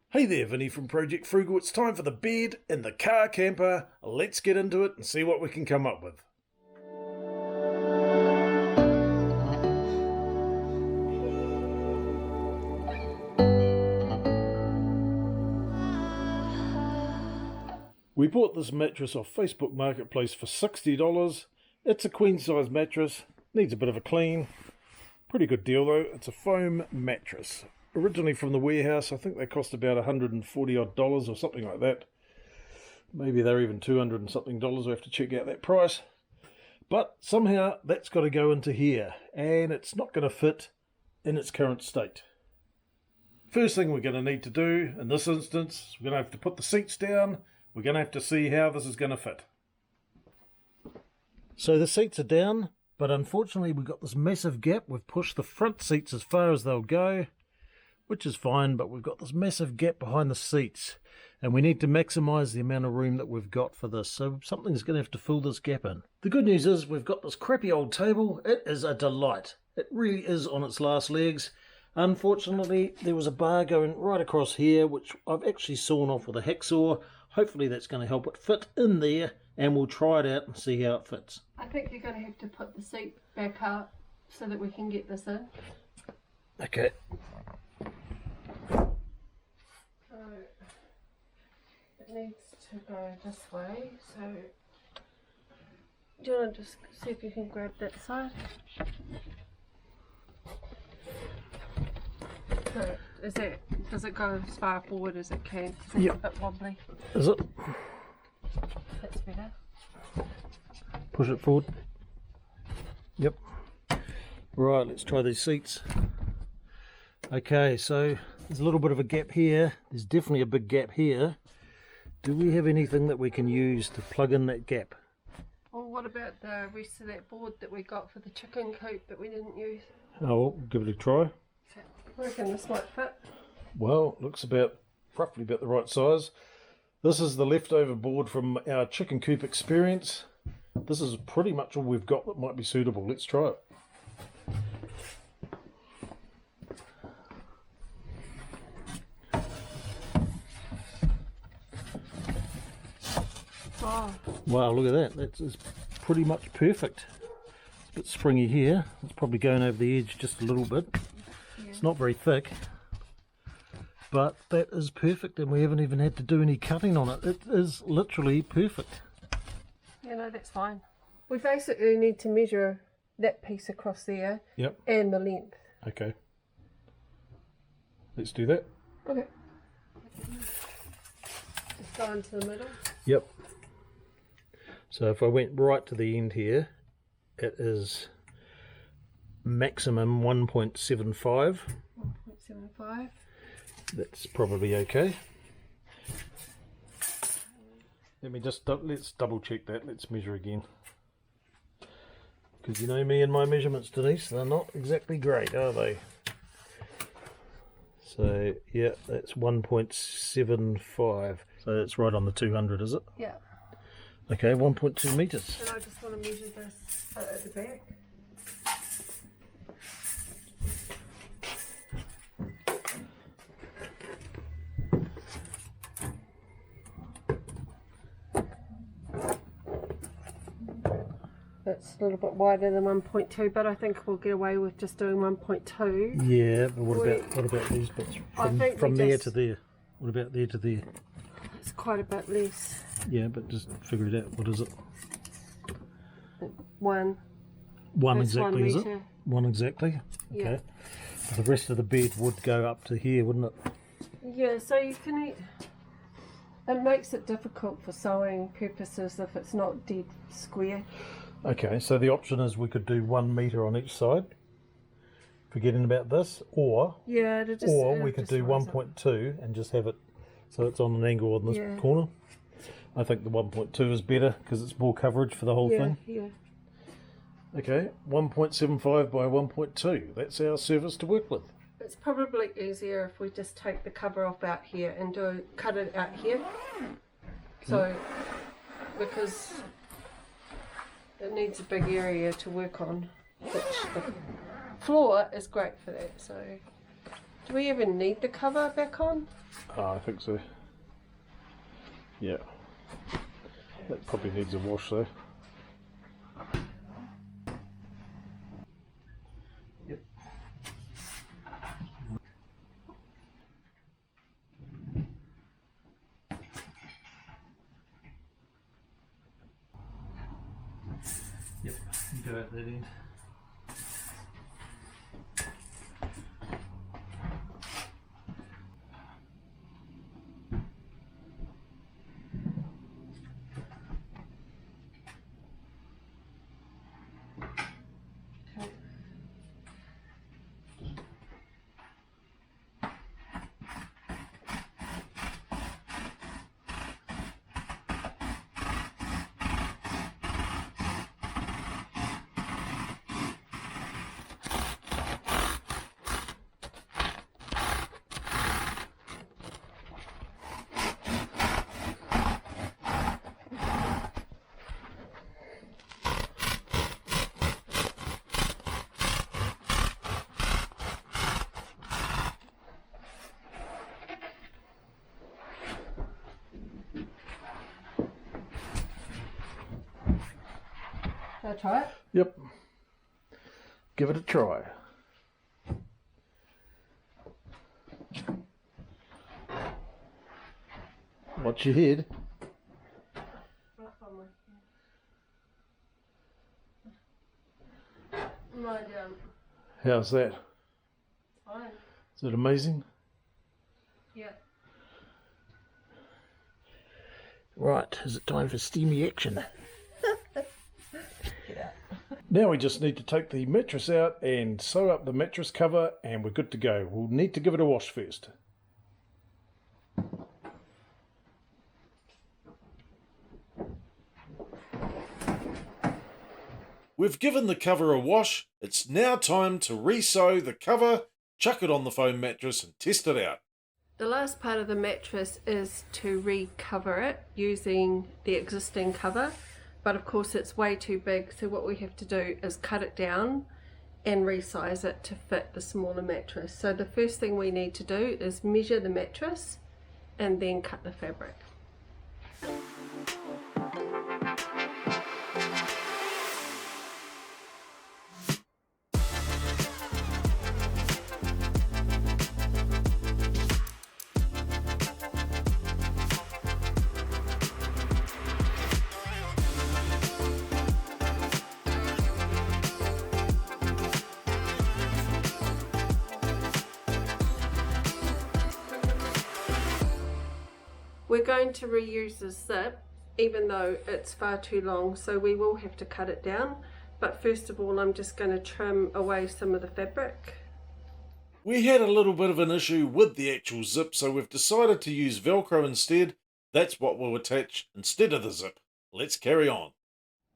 Hey there, Vinny from Project Frugal. It's time for the bed in the car camper. Let's get into it and see what we can come up with. We bought this mattress off Facebook Marketplace for $60. It's a queen size mattress, needs a bit of a clean. Pretty good deal though. It's a foam mattress. Originally from the warehouse. I think they cost about $140 odd or something like that. Maybe they're even $200 and something. We have to check out that price. But somehow that's got to go into here, and it's not going to fit in its current state. First thing we're going to need to do in this instance, we're going to have to put the seats down. We're going to have to see how this is going to fit. So the seats are down, but unfortunately we've got this massive gap. We've pushed the front seats as far as they'll go, which is fine, but we've got this massive gap behind the seats, and we need to maximize the amount of room that we've got for this, so something's going to have to fill this gap in. The good news is we've got this crappy old table. It is a delight. It really is on its last legs. Unfortunately, there was a bar going right across here, which I've actually sawn off with a hacksaw. Hopefully that's going to help it fit in there, and we'll try it out and see how it fits. I think you're going to have to put the seat back up so that we can get this in. Okay. So it needs to go this way, so do you want to just see if you can grab that side? So does it go as far forward as it can? It's Yep. a bit wobbly. Is it? That's better. Push it forward. Yep. Right, let's try these seats. Okay, so there's a little bit of a gap here. There's definitely a big gap here. Do we have anything that we can use to plug in that gap? Well, what about the rest of that board that we got for the chicken coop that we didn't use? Oh, well, give it a try. I reckon this might fit. Well, looks roughly about the right size. This is the leftover board from our chicken coop experience. This is pretty much all we've got that might be suitable. Let's try it. Oh. Wow, look at that. That's pretty much perfect. It's a bit springy here. It's probably going over the edge just a little bit. Yeah. It's not very thick. But that is perfect, and we haven't even had to do any cutting on it. It is literally perfect. Yeah, no, that's fine. We basically need to measure that piece across there. Yep. And the length. Okay. Let's do that. Okay. Just go into the middle. Yep. So if I went right to the end here, it is maximum 1.75. 1.75. That's probably okay. Let's double check that. Let's measure again. Because you know me and my measurements, Denise, they're not exactly great, are they? So yeah, that's 1.75. So that's right on the 200, is it? Yeah. Okay, 1.2 meters. And I just want to measure this at the back. That's a little bit wider than 1.2, but I think we'll get away with just doing 1.2. Yeah, but what about these bits from there to there? What about there to there? It's quite a bit less. Yeah, but just figure it out. What is it? One exactly, is it? metre. One exactly? Okay. Yeah. The rest of the bed would go up to here, wouldn't it? Yeah, so you can... It makes it difficult for sewing purposes if it's not dead square. Okay, so the option is we could do 1 metre on each side, forgetting about this, or we could do 1.2 and just have it so it's on an angle on this corner. I think the 1.2 is better because it's more coverage for the whole thing. Yeah. Okay, 1.75 by 1.2. That's our surface to work with. It's probably easier if we just take the cover off out here and cut it out here. So, because it needs a big area to work on, which the floor is great for that. So Do we even need the cover back on? I think so. Yeah. That probably needs a wash though. Yep. Yep, you go out that end. Shall I try it? Yep. Give it a try. Watch your head. Rough on my head. Lie down. How's that? Fine. Is it amazing? Yeah. Right, is it time for steamy action? Now we just need to take the mattress out and sew up the mattress cover and we're good to go. We'll need to give it a wash first. We've given the cover a wash. It's now time to re-sew the cover, chuck it on the foam mattress and test it out. The last part of the mattress is to recover it using the existing cover, but of course it's way too big, so what we have to do is cut it down and resize it to fit the smaller mattress. So the first thing we need to do is measure the mattress and then cut the fabric. We're going to reuse the zip, even though it's far too long, so we will have to cut it down. But first of all, I'm just going to trim away some of the fabric. We had a little bit of an issue with the actual zip, so we've decided to use Velcro instead. That's what we'll attach instead of the zip. Let's carry on.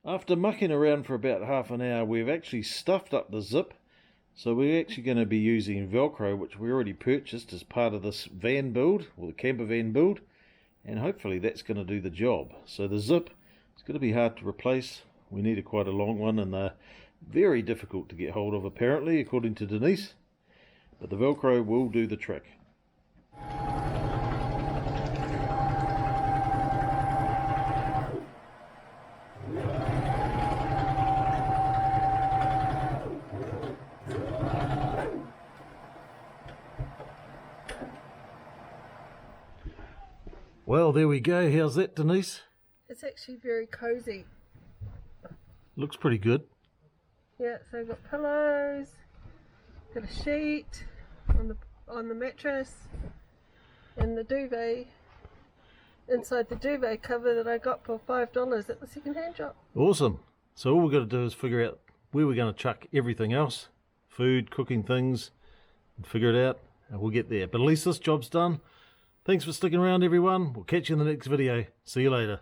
After mucking around for about half an hour, we've actually stuffed up the zip. So we're actually going to be using Velcro, which we already purchased as part of this van build, or the Campervan build. And hopefully that's going to do the job. So the zip is going to be hard to replace. We need quite a long one, and they're very difficult to get hold of apparently, according to Denise. But the Velcro will do the trick. Well, there we go. How's that, Denise? It's actually very cozy. Looks pretty good. Yeah, so I've got pillows, got a sheet on the mattress, and the duvet inside the duvet cover that I got for $5 at the second-hand shop. Awesome. So all we've got to do is figure out where we're going to chuck everything else, food, cooking things, and figure it out, and we'll get there. But at least this job's done. Thanks for sticking around, everyone. We'll catch you in the next video. See you later.